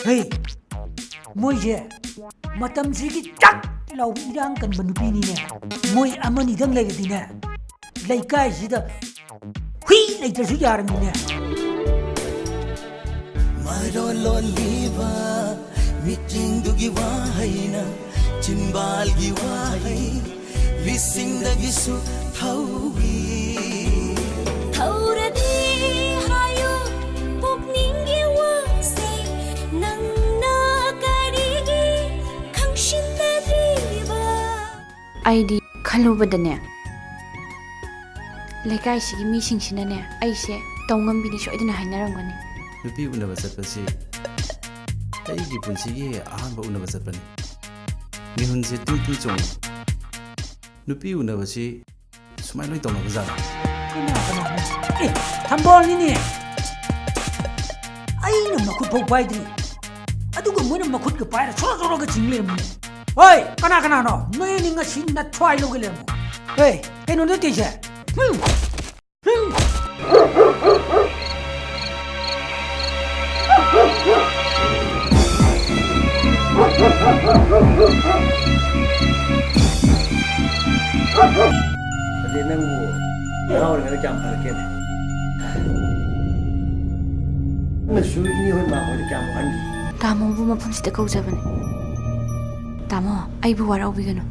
Hey, moi je matam sigi chak lau irang kan banupi ni ne moi amani dang lai di ne lai kai sida hui lai ter su yar ni ne maro lo liva meeting du gi wa haina chimbal gi wa hai vising da gi su thawi Thauradi hayo pukning gi wa se nang na karigi khangshin da driba ꯑꯩꯗꯤ ꯈꯜꯂꯨꯕꯗꯅꯦ ꯂꯩꯀꯥꯏꯁꯤꯒꯤ ꯃꯤꯁꯤꯡꯁꯤꯅꯅꯦ ꯑꯩꯁꯦ ꯇꯧꯉꯝꯕꯤꯅꯤ ꯁꯣꯏꯗꯅ ꯍꯥꯏꯅꯔꯝꯒꯅꯤ ꯅꯨꯄꯤ ꯎꯅꯕ ꯆꯠꯄꯁꯤ ꯑꯩꯒꯤ ꯄꯨꯟꯁꯤꯒꯤ ꯑꯍꯥꯟꯕ ꯎꯅꯕ ꯆꯠꯄꯅꯤ ꯃꯤꯍꯨꯟꯁꯦ ꯇꯨ ꯇꯨ ꯆꯣꯡꯉꯤ ꯅꯨꯄꯤ ꯎꯅꯕꯁꯤ ꯁꯨꯃꯥꯏꯅ ꯂꯣꯏ ꯇꯧꯅꯕꯖꯥꯠꯂ ꯊꯝꯕꯣꯜ ꯅꯤꯅꯦ ꯑꯩꯅ ꯃꯈꯨꯠ ꯐꯥꯎ ꯄꯥꯏꯗ꯭ꯔꯤ ꯑꯗꯨꯒ ꯃꯣꯏꯅ ꯃꯈꯨꯠꯀ ꯄꯥꯏꯔ ꯁꯣꯔꯣ ꯁꯣꯔꯣꯒ ꯆꯤꯡ ꯂꯩꯔꯝꯃꯤꯅꯦ ꯍꯣꯏ ꯀꯅꯥꯅꯣ ꯅꯣꯏ ꯑꯅꯤ ꯉꯁꯤ ꯅꯊ꯭ꯋꯥꯏ ꯂꯧꯒ ꯂꯩꯔꯝꯃꯣ ꯍꯣꯏ ꯀꯩꯅꯣ ꯅꯠꯇꯦꯁꯦ ꯑꯗꯩ ꯅꯪꯕꯨ ꯌꯥꯎꯔꯤꯉꯩꯗ ꯀꯌꯥꯝ ꯐꯔꯛꯀꯦꯅꯦ ꯅꯪꯅꯁꯨ ꯏꯅꯦ ꯍꯣꯏ ꯃꯥ ꯍꯣꯏꯗ ꯀꯌꯥꯝ ꯋꯥꯍꯟꯈꯤ ꯇꯥꯃꯣꯕꯨ ꯃꯐꯝꯁꯤꯗ ꯀꯧꯖꯕꯅꯤ ꯇꯥꯃꯣ ꯑꯩꯕꯨ ꯋꯥꯔꯧꯕꯤꯒꯅꯨ